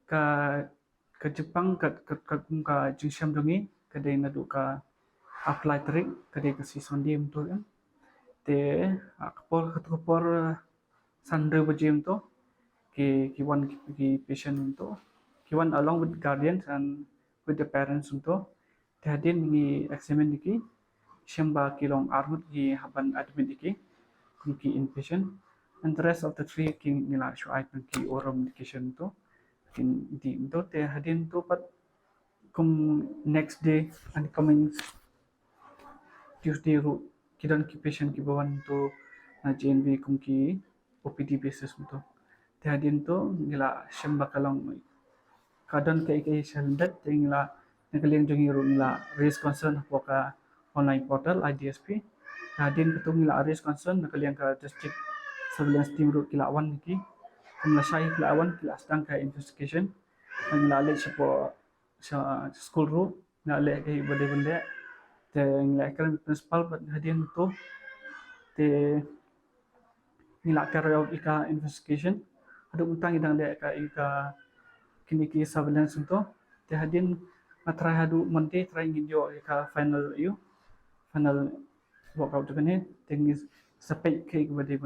ka ke Jepang ka jingsham dongi kadai nadu ka apply terik kadai ka si sondim tu kan te kapor sandre bajim to kiwan ki patient to kiwan along with guardians and with the parents to te hadin ni examine ki shamba kilong armut ki haban admit ki ki inpatient and the rest of the three ki nila shu item ki oral medication to kin di to te hadin to pat kum next day and coming Tuesday ru kidan ki patient ki bawan to na JNV kum ki OPD basis to te hadin to nila shamba kalong kadang kay salandat tingla nagaling jong hero nila raise concern po ka online portal IDSP hadin ketung nila raise concern nagaling ka district surveillance team ro kilawan niki kung nasay kilawan kila astang ka investigation ang nalay siya po sa school ro nalay kay bade te nila academic principal but hadin to te nila carry out ika investigation adu utang idang le ka ika kini ki surveillance to te hadin matry hadu monday try ngidio ka final workout to kani tingis sapay kay bade